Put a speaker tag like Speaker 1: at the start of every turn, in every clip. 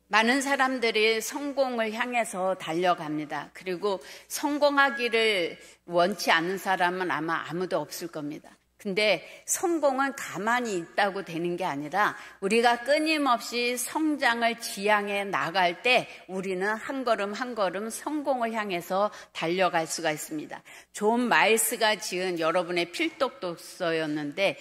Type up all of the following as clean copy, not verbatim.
Speaker 1: 많은 사람들이 성공을 향해서 달려갑니다. 그리고 성공하기를 원치 않는 사람은 아마 아무도 없을 겁니다. 근데 성공은 가만히 있다고 되는 게 아니라 우리가 끊임없이 성장을 지향해 나갈 때 우리는 한 걸음 한 걸음 성공을 향해서 달려갈 수가 있습니다. 존 마일스가 지은 여러분의 필독독서였는데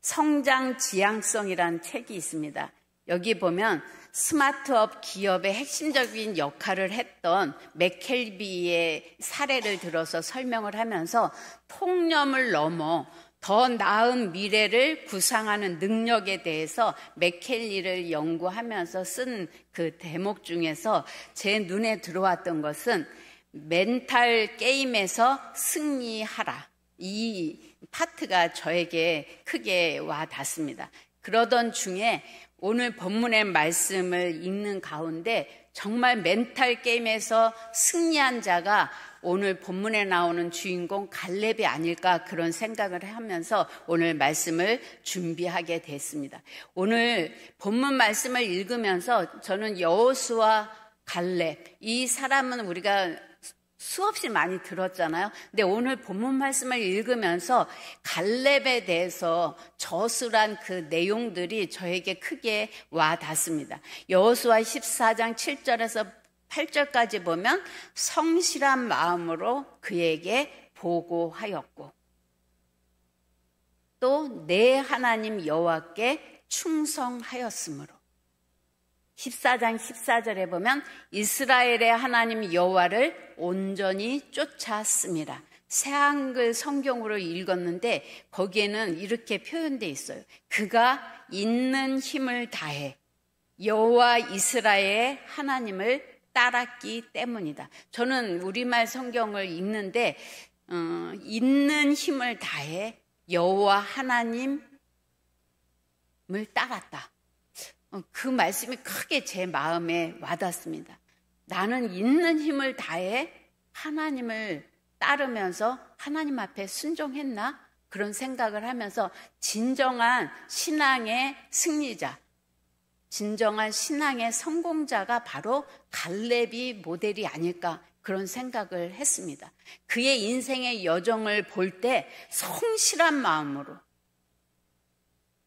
Speaker 1: 성장 지향성이라는 책이 있습니다. 여기 보면 스마트업 기업의 핵심적인 역할을 했던 맥켈비의 사례를 들어서 설명을 하면서 통념을 넘어 더 나은 미래를 구상하는 능력에 대해서 맥켈리를 연구하면서 쓴 그 대목 중에서 제 눈에 들어왔던 것은 멘탈 게임에서 승리하라. 이 파트가 저에게 크게 와 닿습니다. 그러던 중에 오늘 본문의 말씀을 읽는 가운데 정말 멘탈 게임에서 승리한 자가 오늘 본문에 나오는 주인공 갈렙이 아닐까 그런 생각을 하면서 오늘 말씀을 준비하게 됐습니다. 오늘 본문 말씀을 읽으면서 저는 여호수아 갈렙 이 사람은 우리가 수없이 많이 들었잖아요. 근데 오늘 본문 말씀을 읽으면서 갈렙에 대해서 저술한 그 내용들이 저에게 크게 와 닿습니다. 여호수아 14장 7절에서 8절까지 보면 성실한 마음으로 그에게 보고하였고 또 내 하나님 여호와께 충성하였으므로 14장 14절에 보면 이스라엘의 하나님 여호와를 온전히 쫓았습니다. 새한글 성경으로 읽었는데 거기에는 이렇게 표현되어 있어요. 그가 있는 힘을 다해 여호와 이스라엘의 하나님을 따랐기 때문이다. 저는 우리말 성경을 읽는데 있는 힘을 다해 여호와 하나님을 따랐다. 그 말씀이 크게 제 마음에 와닿습니다. 나는 있는 힘을 다해 하나님을 따르면서 하나님 앞에 순종했나? 그런 생각을 하면서 진정한 신앙의 승리자, 진정한 신앙의 성공자가 바로 갈렙이 모델이 아닐까 그런 생각을 했습니다. 그의 인생의 여정을 볼 때 성실한 마음으로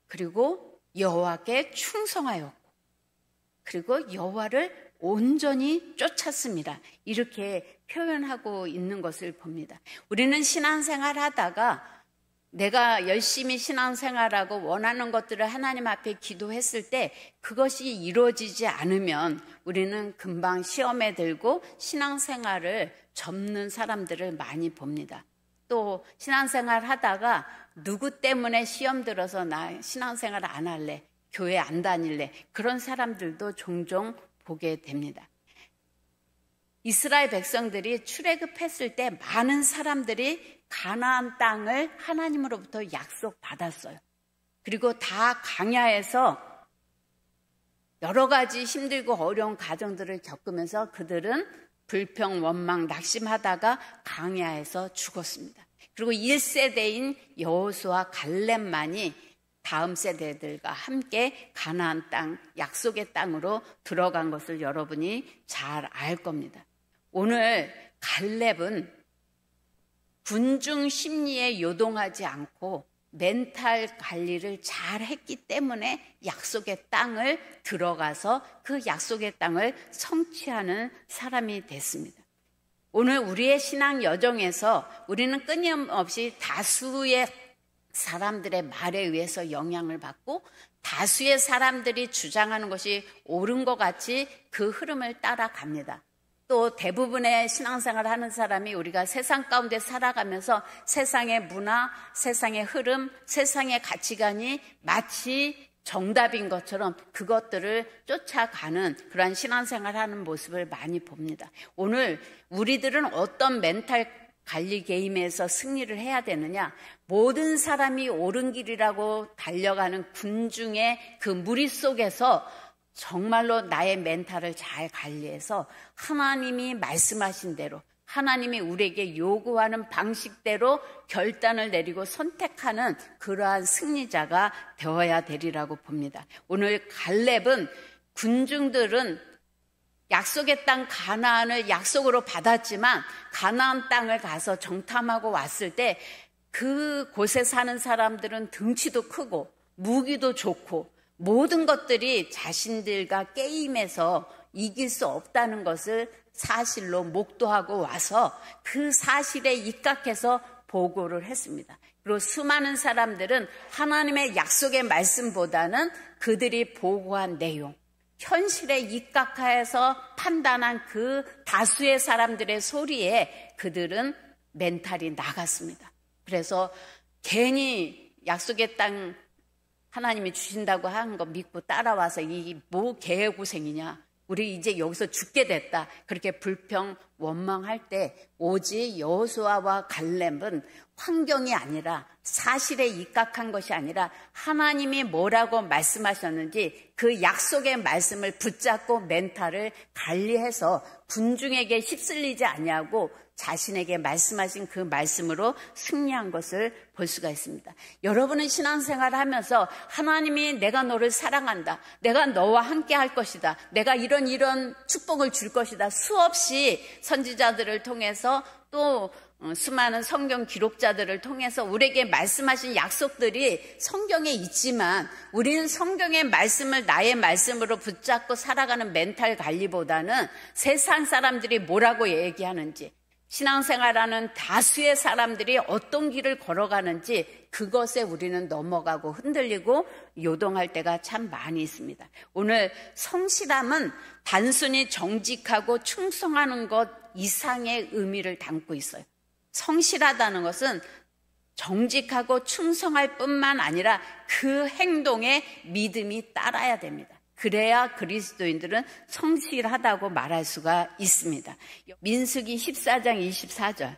Speaker 1: 그리고 여호와께 충성하였고 그리고 여호와를 온전히 쫓았습니다. 이렇게 표현하고 있는 것을 봅니다. 우리는 신앙생활 하다가 내가 열심히 신앙생활하고 원하는 것들을 하나님 앞에 기도했을 때 그것이 이루어지지 않으면 우리는 금방 시험에 들고 신앙생활을 접는 사람들을 많이 봅니다. 또 신앙생활 하다가 누구 때문에 시험 들어서 나 신앙생활 안 할래, 교회 안 다닐래 그런 사람들도 종종 보게 됩니다. 이스라엘 백성들이 출애굽했을 때 많은 사람들이 가나안 땅을 하나님으로부터 약속받았어요. 그리고 다 광야에서 여러 가지 힘들고 어려운 과정들을 겪으면서 그들은 불평, 원망, 낙심하다가 광야에서 죽었습니다. 그리고 1세대인 여호수아 갈렙만이 다음 세대들과 함께 가나안 땅, 약속의 땅으로 들어간 것을 여러분이 잘 알 겁니다. 오늘 갈렙은 군중 심리에 요동하지 않고 멘탈 관리를 잘 했기 때문에 약속의 땅을 들어가서 그 약속의 땅을 성취하는 사람이 됐습니다. 오늘 우리의 신앙 여정에서 우리는 끊임없이 다수의 사람들의 말에 의해서 영향을 받고 다수의 사람들이 주장하는 것이 옳은 것 같이 그 흐름을 따라갑니다. 또 대부분의 신앙생활을 하는 사람이 우리가 세상 가운데 살아가면서 세상의 문화, 세상의 흐름, 세상의 가치관이 마치 정답인 것처럼 그것들을 쫓아가는 그러한 신앙생활을 하는 모습을 많이 봅니다. 오늘 우리들은 어떤 멘탈 관리 게임에서 승리를 해야 되느냐? 모든 사람이 옳은 길이라고 달려가는 군중의 그 무리 속에서 정말로 나의 멘탈을 잘 관리해서 하나님이 말씀하신 대로 하나님이 우리에게 요구하는 방식대로 결단을 내리고 선택하는 그러한 승리자가 되어야 되리라고 봅니다. 오늘 갈렙은 군중들은 약속의 땅 가나안을 약속으로 받았지만 가나안 땅을 가서 정탐하고 왔을 때 그곳에 사는 사람들은 등치도 크고 무기도 좋고 모든 것들이 자신들과 게임에서 이길 수 없다는 것을 사실로 목도하고 와서 그 사실에 입각해서 보고를 했습니다. 그리고 수많은 사람들은 하나님의 약속의 말씀보다는 그들이 보고한 내용, 현실에 입각하여서 판단한 그 다수의 사람들의 소리에 그들은 멘탈이 나갔습니다. 그래서 괜히 약속의 땅 하나님이 주신다고 하는 거 믿고 따라와서 이 뭐 개고생이냐, 우리 이제 여기서 죽게 됐다, 그렇게 불평 원망할 때 오직 여호수아와 갈렙은 환경이 아니라 사실에 입각한 것이 아니라 하나님이 뭐라고 말씀하셨는지 그 약속의 말씀을 붙잡고 멘탈을 관리해서 군중에게 휩쓸리지 아니하고 자신에게 말씀하신 그 말씀으로 승리한 것을 볼 수가 있습니다. 여러분은 신앙생활을 하면서 하나님이 내가 너를 사랑한다, 내가 너와 함께 할 것이다, 내가 이런 축복을 줄 것이다, 수없이 선지자들을 통해서 또 수많은 성경 기록자들을 통해서 우리에게 말씀하신 약속들이 성경에 있지만 우리는 성경의 말씀을 나의 말씀으로 붙잡고 살아가는 멘탈 관리보다는 세상 사람들이 뭐라고 얘기하는지, 신앙생활하는 다수의 사람들이 어떤 길을 걸어가는지 그것에 우리는 넘어가고 흔들리고 요동할 때가 참 많이 있습니다. 오늘 성실함은 단순히 정직하고 충성하는 것 이상의 의미를 담고 있어요. 성실하다는 것은 정직하고 충성할 뿐만 아니라 그 행동에 믿음이 따라야 됩니다. 그래야 그리스도인들은 성실하다고 말할 수가 있습니다. 민수기 14장 24절.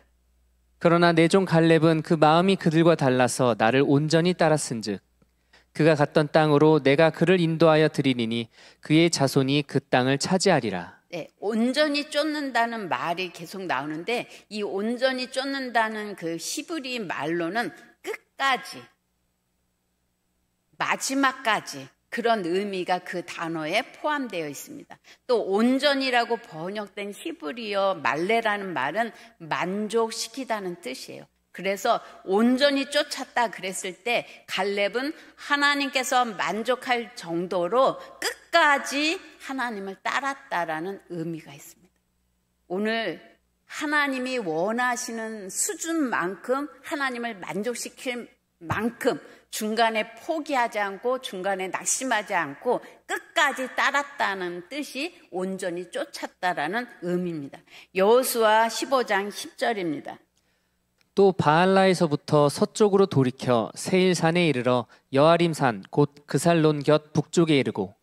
Speaker 2: 그러나 내 종 갈렙은 그 마음이 그들과 달라서 나를 온전히 따랐은즉 그가 갔던 땅으로 내가 그를 인도하여 드리리니 그의 자손이 그 땅을 차지하리라.
Speaker 1: 네, 온전히 쫓는다는 말이 계속 나오는데 이 온전히 쫓는다는 그 히브리 말로는 끝까지, 마지막까지 그런 의미가 그 단어에 포함되어 있습니다. 또 온전이라고 번역된 히브리어 말레라는 말은 만족시키다는 뜻이에요. 그래서 온전히 쫓았다 그랬을 때 갈렙은 하나님께서 만족할 정도로 끝까지 하나님을 따랐다라는 의미가 있습니다. 오늘 하나님이 원하시는 수준만큼 하나님을 만족시킬 만큼 중간에 포기하지 않고 중간에 낙심하지 않고 끝까지 따랐다는 뜻이 온전히 쫓았다라는 의미입니다. 여호수아 15장 10절입니다.
Speaker 2: 또 바알라에서부터 서쪽으로 돌이켜 세일산에 이르러 여아림산 곧 그살론 곁 북쪽에 이르고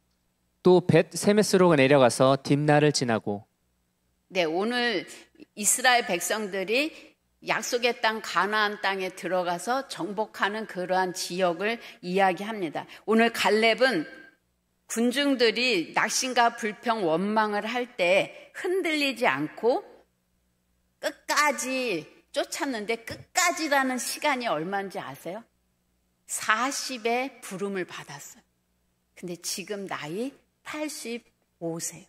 Speaker 2: 또 벳 세메스로 내려가서 딥나를 지나고.
Speaker 1: 네, 오늘 이스라엘 백성들이 약속의 땅 가나안 땅에 들어가서 정복하는 그러한 지역을 이야기합니다. 오늘 갈렙은 군중들이 낙심과 불평 원망을 할 때 흔들리지 않고 끝까지 쫓았는데, 끝까지라는 시간이 얼마인지 아세요? 40의 부름을 받았어요. 근데 지금 나이 85세예요.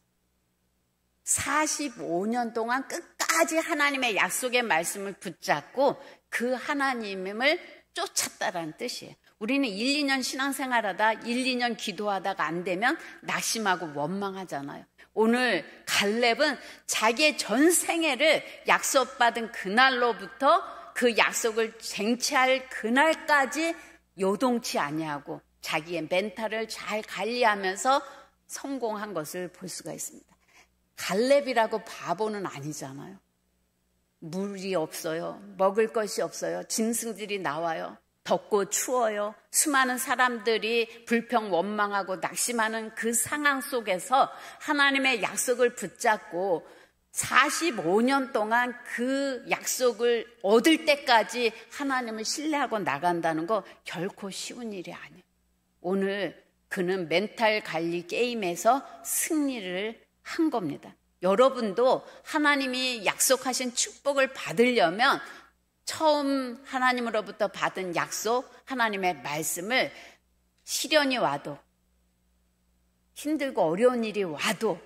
Speaker 1: 45년 동안 끝까지 하나님의 약속의 말씀을 붙잡고 그 하나님을 쫓았다라는 뜻이에요. 우리는 1, 2년 신앙생활하다 1, 2년 기도하다가 안 되면 낙심하고 원망하잖아요. 오늘 갈렙은 자기의 전 생애를 약속받은 그날로부터 그 약속을 쟁취할 그날까지 요동치 아니하고 자기의 멘탈을 잘 관리하면서 성공한 것을 볼 수가 있습니다. 갈렙이라고 바보는 아니잖아요. 물이 없어요. 먹을 것이 없어요. 짐승들이 나와요. 덥고 추워요. 수많은 사람들이 불평 원망하고 낙심하는 그 상황 속에서 하나님의 약속을 붙잡고 45년 동안 그 약속을 얻을 때까지 하나님을 신뢰하고 나간다는 거 결코 쉬운 일이 아니에요. 오늘 그는 멘탈 관리 게임에서 승리를 한 겁니다. 여러분도 하나님이 약속하신 축복을 받으려면 처음 하나님으로부터 받은 약속, 하나님의 말씀을 시련이 와도 힘들고 어려운 일이 와도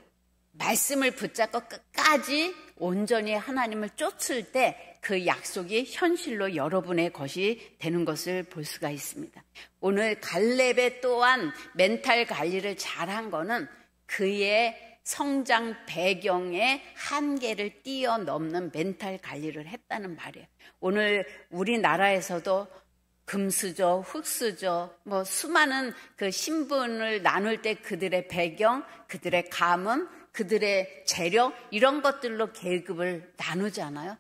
Speaker 1: 말씀을 붙잡고 끝까지 온전히 하나님을 쫓을 때 그 약속이 현실로 여러분의 것이 되는 것을 볼 수가 있습니다. 오늘 갈렙의 또한 멘탈 관리를 잘한 거는 그의 성장 배경의 한계를 뛰어넘는 멘탈 관리를 했다는 말이에요. 오늘 우리나라에서도 금수저, 흙수저, 수많은 그 신분을 나눌 때 그들의 배경, 그들의 가문, 그들의 재력 이런 것들로 계급을 나누잖아요.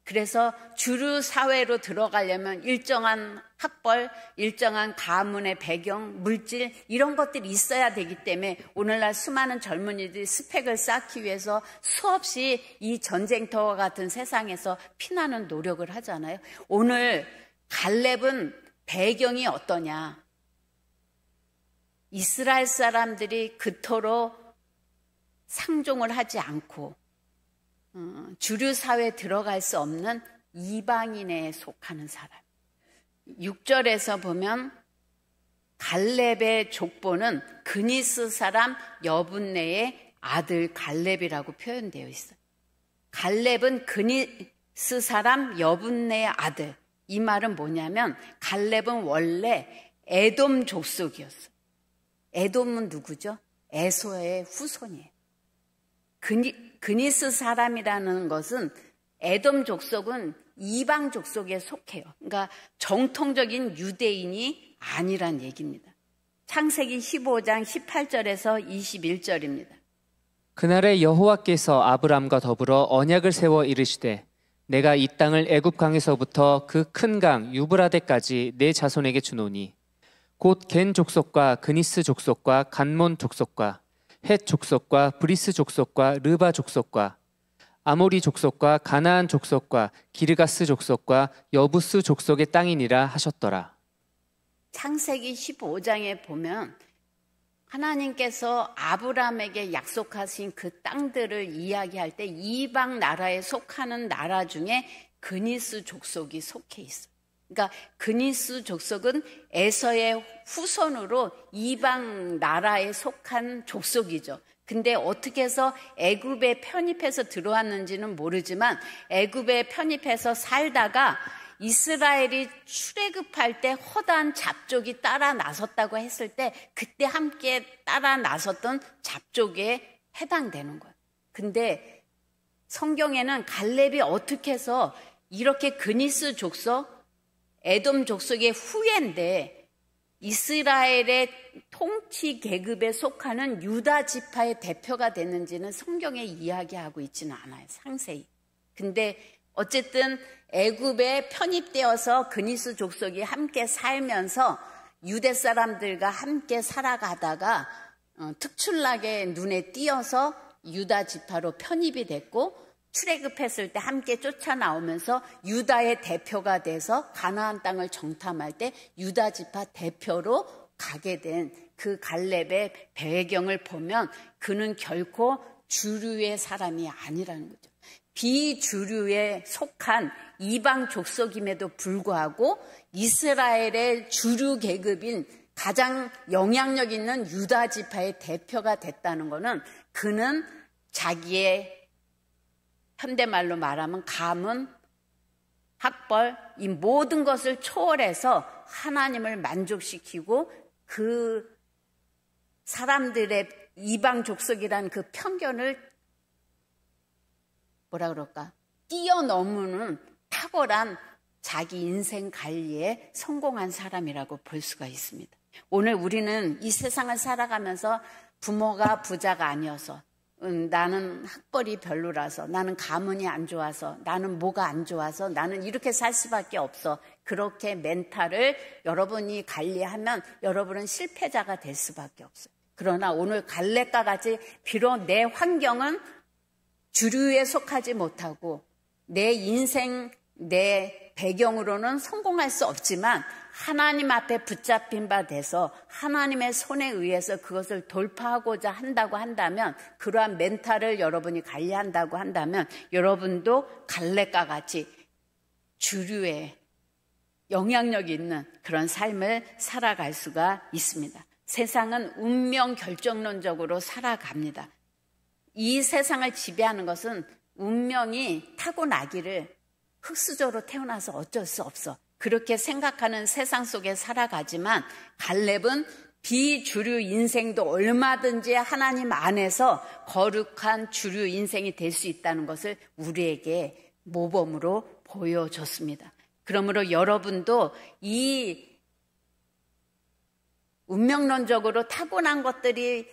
Speaker 1: 그래서 주류 사회로 들어가려면 일정한 학벌, 일정한 가문의 배경, 물질 이런 것들이 있어야 되기 때문에 오늘날 수많은 젊은이들이 스펙을 쌓기 위해서 수없이 이 전쟁터와 같은 세상에서 피나는 노력을 하잖아요. 오늘 갈렙은 배경이 어떠냐? 이스라엘 사람들이 그토록 상종을 하지 않고 주류 사회에 들어갈 수 없는 이방인에 속하는 사람. 6절에서 보면 갈렙의 족보는 그니스 사람 여분네의 아들 갈렙이라고 표현되어 있어요. 갈렙은 그니스 사람 여분네의 아들. 이 말은 뭐냐면 갈렙은 원래 에돔 족속이었어요. 에돔은 누구죠? 에서의 후손이에요. 그니스 사람이라는 것은 에돔 족속은 이방 족속에 속해요. 그러니까 정통적인 유대인이 아니란 얘기입니다. 창세기 15장 18절에서 21절입니다.
Speaker 2: 그날에 여호와께서 아브람과 더불어 언약을 세워 이르시되 내가 이 땅을 애굽 강에서부터 그 큰 강 유브라데까지 내 자손에게 주노니 곧 겐 족속과 그니스 족속과 간몬 족속과 헷 족속과 브리스 족속과 르바 족속과 아모리 족속과 가나안 족속과 기르가스 족속과 여부스 족속의 땅이니라 하셨더라.
Speaker 1: 창세기 15장에 보면 하나님께서 아브라함에게 약속하신 그 땅들을 이야기할 때 이방 나라에 속하는 나라 중에 그니스 족속이 속해 있어요. 그러니까 그니스 족속은 에서의 후손으로 이방 나라에 속한 족속이죠. 근데 어떻게 해서 애굽에 편입해서 들어왔는지는 모르지만 애굽에 편입해서 살다가 이스라엘이 출애굽할 때 허다한 잡족이 따라 나섰다고 했을 때 그때 함께 따라 나섰던 잡족에 해당되는 거예요. 근데 성경에는 갈렙이 어떻게 해서 이렇게 그니스 족속, 에돔 족속의 후예인데 이스라엘의 통치 계급에 속하는 유다 지파의 대표가 됐는지는 성경에 이야기하고 있지는 않아요. 상세히. 근데 어쨌든 애굽에 편입되어서 그니스 족속이 함께 살면서 유대 사람들과 함께 살아가다가 특출나게 눈에 띄어서 유다 지파로 편입이 됐고 출애굽했을 때 함께 쫓아나오면서 유다의 대표가 돼서 가나안 땅을 정탐할 때 유다 지파 대표로 가게 된 그 갈렙의 배경을 보면 그는 결코 주류의 사람이 아니라는 거죠. 비주류에 속한 이방 족속임에도 불구하고 이스라엘의 주류 계급인 가장 영향력 있는 유다 지파의 대표가 됐다는 것은 그는 자기의 현대말로 말하면 가문, 학벌 이 모든 것을 초월해서 하나님을 만족시키고 그 사람들의 이방 족속이라는 그 편견을 뭐라 그럴까? 뛰어넘는 탁월한 자기 인생 관리에 성공한 사람이라고 볼 수가 있습니다. 오늘 우리는 이 세상을 살아가면서 부모가 부자가 아니어서 나는 학벌이 별로라서 나는 가문이 안 좋아서 나는 뭐가 안 좋아서 나는 이렇게 살 수밖에 없어. 그렇게 멘탈을 여러분이 관리하면 여러분은 실패자가 될 수밖에 없어요. 그러나 오늘 갈렙과 같이 비록 내 환경은 주류에 속하지 못하고 내 인생, 내 배경으로는 성공할 수 없지만 하나님 앞에 붙잡힌 바 돼서 하나님의 손에 의해서 그것을 돌파하고자 한다고 한다면 그러한 멘탈을 여러분이 관리한다고 한다면 여러분도 갈렙과 같이 주류에 영향력이 있는 그런 삶을 살아갈 수가 있습니다. 세상은 운명 결정론적으로 살아갑니다. 이 세상을 지배하는 것은 운명이 타고나기를 흙수저로 태어나서 어쩔 수 없어. 그렇게 생각하는 세상 속에 살아가지만 갈렙은 비주류 인생도 얼마든지 하나님 안에서 거룩한 주류 인생이 될 수 있다는 것을 우리에게 모범으로 보여줬습니다. 그러므로 여러분도 이 운명론적으로 타고난 것들이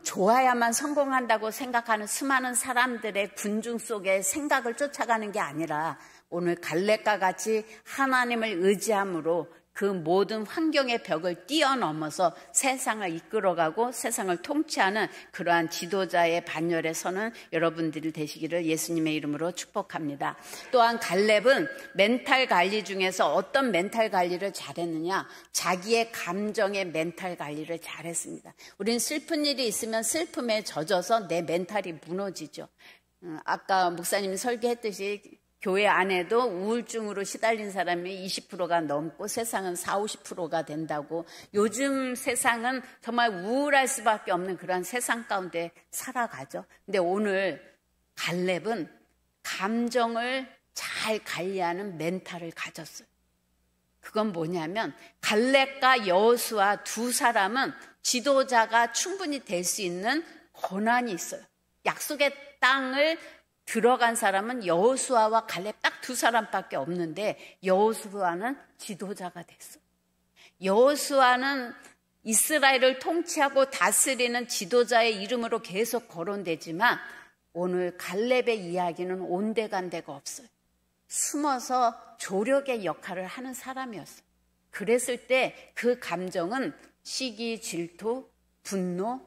Speaker 1: 좋아야만 성공한다고 생각하는 수많은 사람들의 군중 속에 생각을 쫓아가는 게 아니라 오늘 갈렙과 같이 하나님을 의지함으로 그 모든 환경의 벽을 뛰어넘어서 세상을 이끌어가고 세상을 통치하는 그러한 지도자의 반열에 서는 여러분들이 되시기를 예수님의 이름으로 축복합니다. 또한 갈렙은 멘탈 관리 중에서 어떤 멘탈 관리를 잘했느냐? 자기의 감정의 멘탈 관리를 잘했습니다. 우린 슬픈 일이 있으면 슬픔에 젖어서 내 멘탈이 무너지죠. 아까 목사님이 설교했듯이 교회 안에도 우울증으로 시달린 사람이 20%가 넘고 세상은 40-50%가 된다고. 요즘 세상은 정말 우울할 수밖에 없는 그런 세상 가운데 살아가죠. 근데 오늘 갈렙은 감정을 잘 관리하는 멘탈을 가졌어요. 그건 뭐냐면 갈렙과 여호수아 두 사람은 지도자가 충분히 될 수 있는 권한이 있어요. 약속의 땅을 들어간 사람은 여호수아와 갈렙 딱 두 사람밖에 없는데 여호수아는 지도자가 됐어요. 여호수아는 이스라엘을 통치하고 다스리는 지도자의 이름으로 계속 거론되지만 오늘 갈렙의 이야기는 온데간데가 없어요. 숨어서 조력의 역할을 하는 사람이었어요. 그랬을 때 그 감정은 시기, 질투, 분노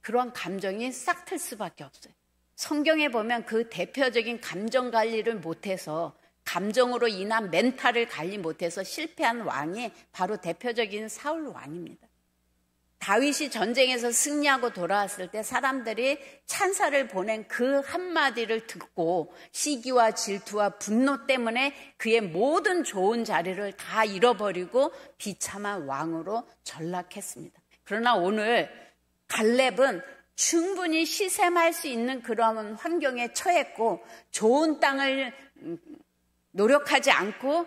Speaker 1: 그런 감정이 싹 틀 수밖에 없어요. 성경에 보면 그 대표적인 감정 관리를 못해서 감정으로 인한 멘탈을 관리 못해서 실패한 왕이 바로 대표적인 사울 왕입니다. 다윗이 전쟁에서 승리하고 돌아왔을 때 사람들이 찬사를 보낸 그 한마디를 듣고 시기와 질투와 분노 때문에 그의 모든 좋은 자리를 다 잃어버리고 비참한 왕으로 전락했습니다. 그러나 오늘 갈렙은 충분히 시샘할 수 있는 그런 환경에 처했고 좋은 땅을 노력하지 않고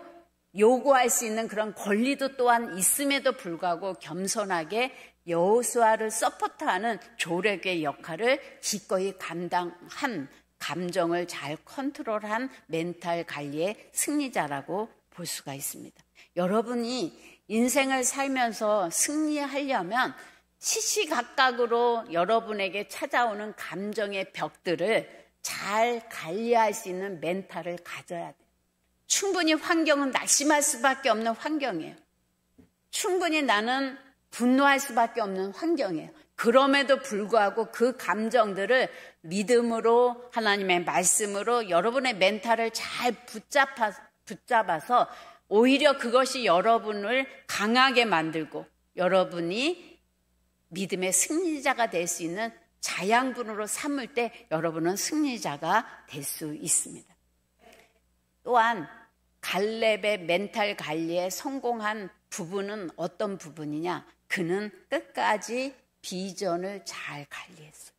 Speaker 1: 요구할 수 있는 그런 권리도 또한 있음에도 불구하고 겸손하게 여호수아를 서포트하는 조력의 역할을 기꺼이 감당한 감정을 잘 컨트롤한 멘탈 관리의 승리자라고 볼 수가 있습니다. 여러분이 인생을 살면서 승리하려면 시시각각으로 여러분에게 찾아오는 감정의 벽들을 잘 관리할 수 있는 멘탈을 가져야 돼요. 충분히 환경은 낙심할 수밖에 없는 환경이에요. 충분히 나는 분노할 수밖에 없는 환경이에요. 그럼에도 불구하고 그 감정들을 믿음으로 하나님의 말씀으로 여러분의 멘탈을 잘 붙잡아서 오히려 그것이 여러분을 강하게 만들고 여러분이 믿음의 승리자가 될 수 있는 자양분으로 삼을 때 여러분은 승리자가 될 수 있습니다. 또한 갈렙의 멘탈 관리에 성공한 부분은 어떤 부분이냐? 그는 끝까지 비전을 잘 관리했어요.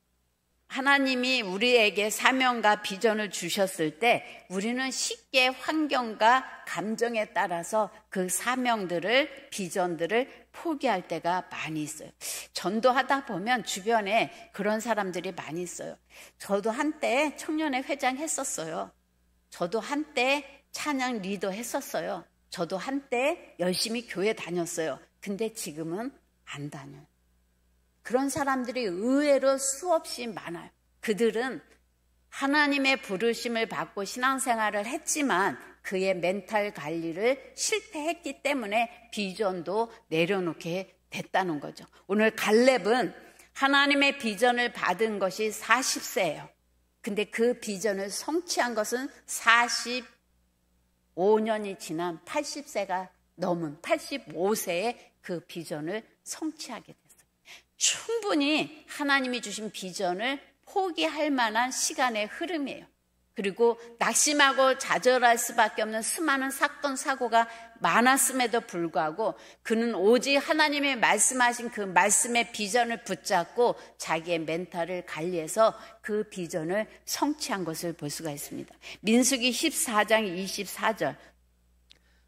Speaker 1: 하나님이 우리에게 사명과 비전을 주셨을 때 우리는 쉽게 환경과 감정에 따라서 그 사명들을, 비전들을 포기할 때가 많이 있어요. 전도하다 보면 주변에 그런 사람들이 많이 있어요. 저도 한때 청년회 회장 했었어요. 저도 한때 찬양 리더 했었어요. 저도 한때 열심히 교회 다녔어요. 근데 지금은 안 다녀요. 그런 사람들이 의외로 수없이 많아요. 그들은 하나님의 부르심을 받고 신앙생활을 했지만 그의 멘탈 관리를 실패했기 때문에 비전도 내려놓게 됐다는 거죠. 오늘 갈렙은 하나님의 비전을 받은 것이 40세예요. 근데 그 비전을 성취한 것은 45년이 지난 80세가 넘은 85세에 그 비전을 성취하게 됐어요. 충분히 하나님이 주신 비전을 포기할 만한 시간의 흐름이에요. 그리고 낙심하고 좌절할 수밖에 없는 수많은 사건 사고가 많았음에도 불구하고 그는 오직 하나님의 말씀하신 그 말씀의 비전을 붙잡고 자기의 멘탈을 관리해서 그 비전을 성취한 것을 볼 수가 있습니다. 민수기 14장 24절.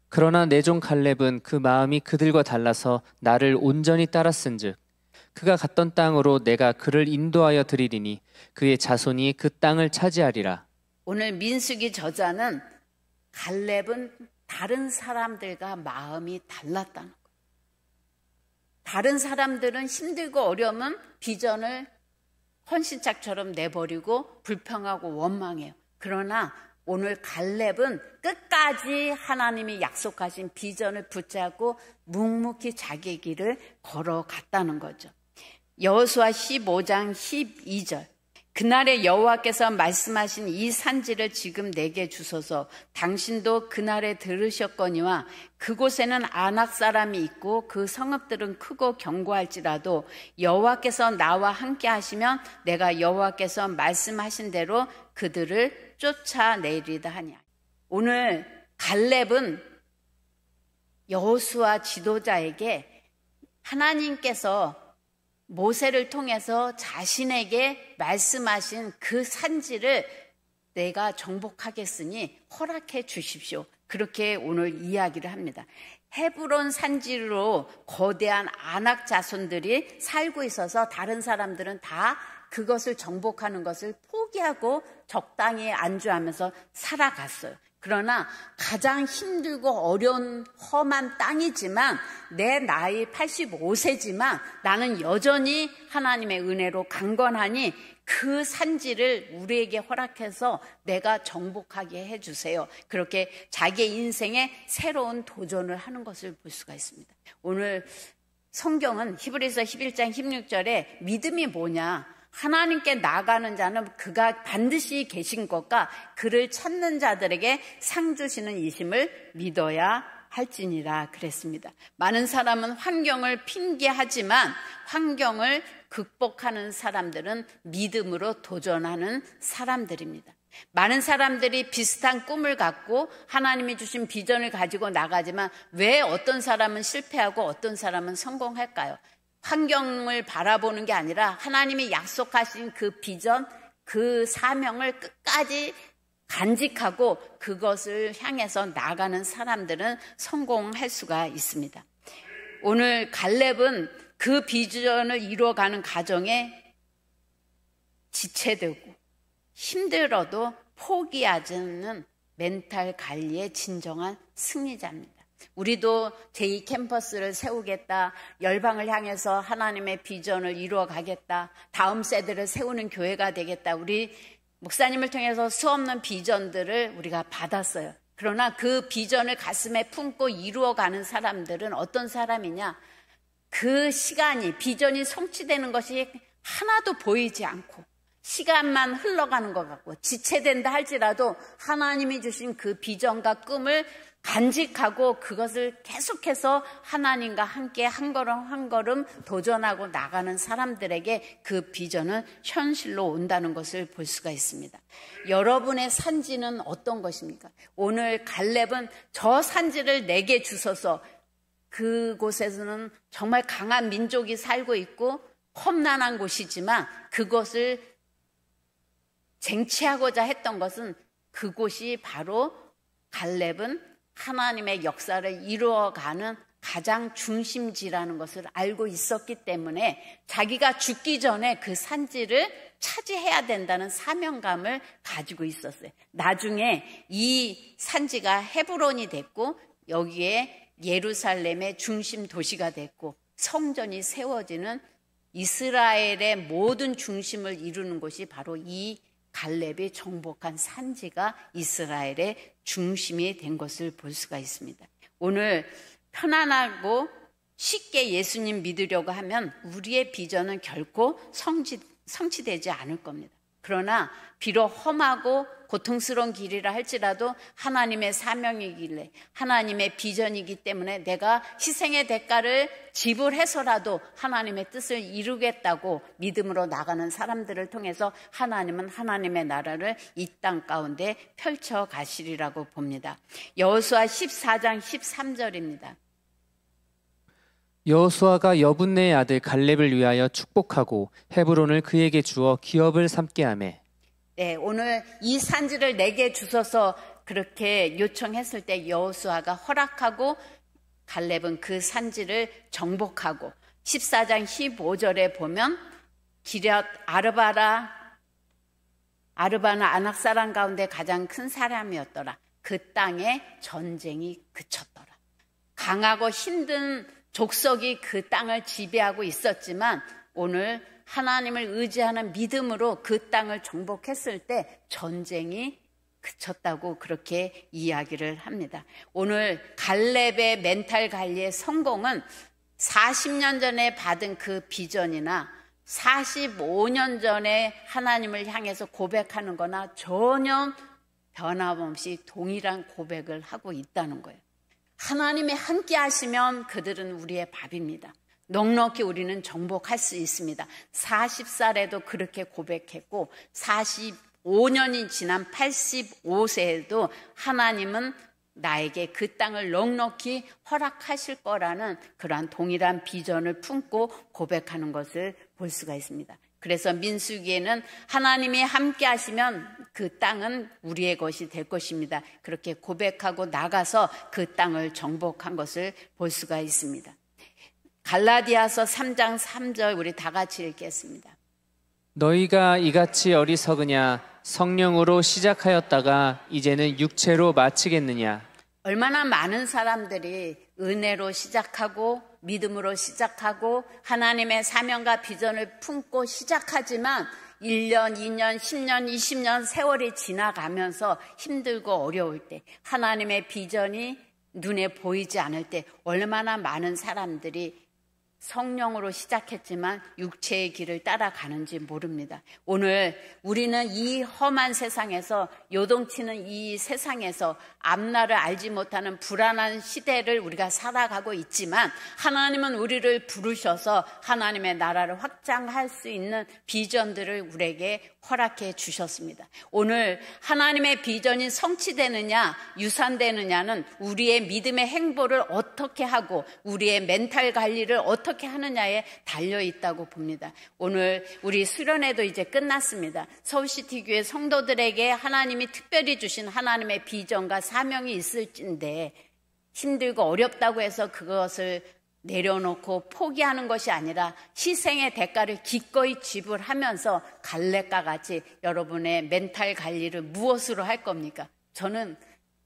Speaker 2: 그러나 내 종 갈렙은 그 마음이 그들과 달라서 나를 온전히 따랐은즉 그가 갔던 땅으로 내가 그를 인도하여 드리리니 그의 자손이 그 땅을 차지하리라.
Speaker 1: 오늘 민수기 저자는 갈렙은 다른 사람들과 마음이 달랐다는 거예요. 다른 사람들은 힘들고 어려우면 비전을 헌신짝처럼 내버리고 불평하고 원망해요. 그러나 오늘 갈렙은 끝까지 하나님이 약속하신 비전을 붙잡고 묵묵히 자기의 길을 걸어갔다는 거죠. 여호수아 15장 12절. 그날에 여호와께서 말씀하신 이 산지를 지금 내게 주소서. 당신도 그날에 들으셨거니와 그곳에는 아낙 사람이 있고 그 성읍들은 크고 견고할지라도 여호와께서 나와 함께 하시면 내가 여호와께서 말씀하신 대로 그들을 쫓아내리다 하니. 오늘 갈렙은 여호수아 지도자에게 하나님께서 모세를 통해서 자신에게 말씀하신 그 산지를 내가 정복하겠으니 허락해 주십시오. 그렇게 오늘 이야기를 합니다. 헤브론 산지로 거대한 아낙 자손들이 살고 있어서 다른 사람들은 다 그것을 정복하는 것을 포기하고 적당히 안주하면서 살아갔어요. 그러나 가장 힘들고 어려운 험한 땅이지만 내 나이 85세지만 나는 여전히 하나님의 은혜로 강건하니 그 산지를 우리에게 허락해서 내가 정복하게 해주세요. 그렇게 자기의 인생에 새로운 도전을 하는 것을 볼 수가 있습니다. 오늘 성경은 히브리서 11장 16절에 믿음이 뭐냐? 하나님께 나아가는 자는 그가 반드시 계신 것과 그를 찾는 자들에게 상 주시는 이심을 믿어야 할지니라 그랬습니다. 많은 사람은 환경을 핑계하지만 환경을 극복하는 사람들은 믿음으로 도전하는 사람들입니다. 많은 사람들이 비슷한 꿈을 갖고 하나님이 주신 비전을 가지고 나가지만 왜 어떤 사람은 실패하고 어떤 사람은 성공할까요? 환경을 바라보는 게 아니라 하나님이 약속하신 그 비전, 그 사명을 끝까지 간직하고 그것을 향해서 나가는 사람들은 성공할 수가 있습니다. 오늘 갈렙은 그 비전을 이루어가는 과정에 지체되고 힘들어도 포기하지 않는 멘탈 관리의 진정한 승리자입니다. 우리도 제2캠퍼스를 세우겠다, 열방을 향해서 하나님의 비전을 이루어 가겠다, 다음 세대를 세우는 교회가 되겠다, 우리 목사님을 통해서 수없는 비전들을 우리가 받았어요. 그러나 그 비전을 가슴에 품고 이루어가는 사람들은 어떤 사람이냐? 그 시간이, 비전이 성취되는 것이 하나도 보이지 않고 시간만 흘러가는 것 같고 지체된다 할지라도 하나님이 주신 그 비전과 꿈을 간직하고 그것을 계속해서 하나님과 함께 한 걸음 한 걸음 도전하고 나가는 사람들에게 그 비전은 현실로 온다는 것을 볼 수가 있습니다. 여러분의 산지는 어떤 것입니까? 오늘 갈렙은 저 산지를 내게 주소서. 그곳에서는 정말 강한 민족이 살고 있고 험난한 곳이지만 그것을 쟁취하고자 했던 것은 그곳이 바로 갈렙은 하나님의 역사를 이루어가는 가장 중심지라는 것을 알고 있었기 때문에 자기가 죽기 전에 그 산지를 차지해야 된다는 사명감을 가지고 있었어요. 나중에 이 산지가 헤브론이 됐고 여기에 예루살렘의 중심 도시가 됐고 성전이 세워지는 이스라엘의 모든 중심을 이루는 곳이 바로 이 갈렙이 정복한 산지가 이스라엘의 중심이 된 것을 볼 수가 있습니다. 오늘 편안하고 쉽게 예수님 믿으려고 하면 우리의 비전은 결코 성취되지 않을 겁니다. 그러나 비록 험하고 고통스러운 길이라 할지라도 하나님의 사명이길래 하나님의 비전이기 때문에 내가 희생의 대가를 지불해서라도 하나님의 뜻을 이루겠다고 믿음으로 나가는 사람들을 통해서 하나님은 하나님의 나라를 이 땅 가운데 펼쳐 가시리라고 봅니다. 여호수아 14장 13절입니다.
Speaker 2: 여호수아가 여분네의 아들 갈렙을 위하여 축복하고 헤브론을 그에게 주어 기업을 삼게 하매.
Speaker 1: 네, 오늘 이 산지를 내게 주소서 그렇게 요청했을 때 여호수아가 허락하고 갈렙은 그 산지를 정복하고 14장 15절에 보면 기럇 아르바는 아낙 사람 가운데 가장 큰 사람이었더라. 그 땅에 전쟁이 그쳤더라. 강하고 힘든 족속이 그 땅을 지배하고 있었지만 오늘 하나님을 의지하는 믿음으로 그 땅을 정복했을 때 전쟁이 그쳤다고 그렇게 이야기를 합니다. 오늘 갈렙의 멘탈 관리의 성공은 40년 전에 받은 그 비전이나 45년 전에 하나님을 향해서 고백하는 거나 전혀 변함없이 동일한 고백을 하고 있다는 거예요. 하나님이 함께 하시면 그들은 우리의 밥입니다. 넉넉히 우리는 정복할 수 있습니다. 40살에도 그렇게 고백했고 45년이 지난 85세에도 하나님은 나에게 그 땅을 넉넉히 허락하실 거라는 그러한 동일한 비전을 품고 고백하는 것을 볼 수가 있습니다. 그래서 민수기에는 하나님이 함께 하시면 그 땅은 우리의 것이 될 것입니다. 그렇게 고백하고 나가서 그 땅을 정복한 것을 볼 수가 있습니다. 갈라디아서 3장 3절 우리 다 같이 읽겠습니다.
Speaker 2: 너희가 이같이 어리석으냐 성령으로 시작하였다가 이제는 육체로 마치겠느냐.
Speaker 1: 얼마나 많은 사람들이 은혜로 시작하고 믿음으로 시작하고 하나님의 사명과 비전을 품고 시작하지만 1년, 2년, 10년, 20년 세월이 지나가면서 힘들고 어려울 때 하나님의 비전이 눈에 보이지 않을 때 얼마나 많은 사람들이 성령으로 시작했지만 육체의 길을 따라가는지 모릅니다. 오늘 우리는 이 험한 세상에서 요동치는 이 세상에서 앞날을 알지 못하는 불안한 시대를 우리가 살아가고 있지만 하나님은 우리를 부르셔서 하나님의 나라를 확장할 수 있는 비전들을 우리에게 허락해 주셨습니다. 오늘 하나님의 비전이 성취되느냐 유산되느냐는 우리의 믿음의 행보를 어떻게 하고 우리의 멘탈 관리를 어떻게 하느냐에 달려있다고 봅니다. 오늘 우리 수련회도 이제 끝났습니다. 서울시티교회 성도들에게 하나님이 특별히 주신 하나님의 비전과 사명이 있을진데 힘들고 어렵다고 해서 그것을 내려놓고 포기하는 것이 아니라 희생의 대가를 기꺼이 지불하면서 갈렙과 같이 여러분의 멘탈 관리를 무엇으로 할 겁니까? 저는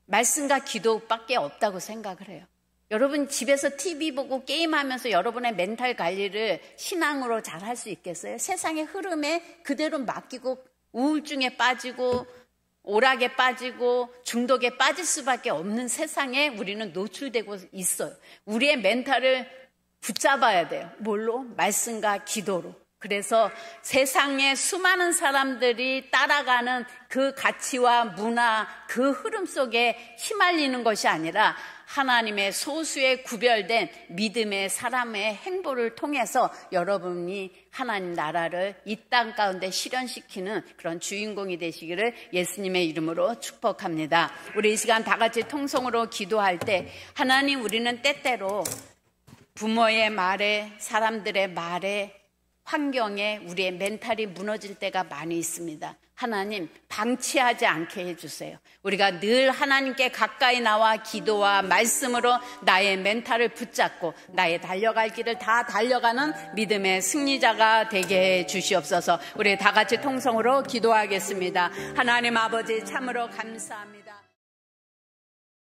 Speaker 1: 말씀과 기도밖에 없다고 생각을 해요. 여러분 집에서 TV 보고 게임하면서 여러분의 멘탈 관리를 신앙으로 잘 할 수 있겠어요? 세상의 흐름에 그대로 맡기고 우울증에 빠지고 오락에 빠지고 중독에 빠질 수밖에 없는 세상에 우리는 노출되고 있어요. 우리의 멘탈을 붙잡아야 돼요. 뭘로? 말씀과 기도로. 그래서 세상에 수많은 사람들이 따라가는 그 가치와 문화, 그 흐름 속에 휘말리는 것이 아니라 하나님의 소수의 구별된 믿음의 사람의 행보를 통해서 여러분이 하나님 나라를 이 땅 가운데 실현시키는 그런 주인공이 되시기를 예수님의 이름으로 축복합니다. 우리 이 시간 다 같이 통성으로 기도할 때 하나님 우리는 때때로 부모의 말에 사람들의 말에 환경에 우리의 멘탈이 무너질 때가 많이 있습니다. 하나님 방치하지 않게 해주세요. 우리가 늘 하나님께 가까이 나와 기도와 말씀으로 나의 멘탈을 붙잡고 나의 달려갈 길을 다 달려가는 믿음의 승리자가 되게 해 주시옵소서. 우리 다 같이 통성으로 기도하겠습니다. 하나님 아버지 참으로 감사합니다.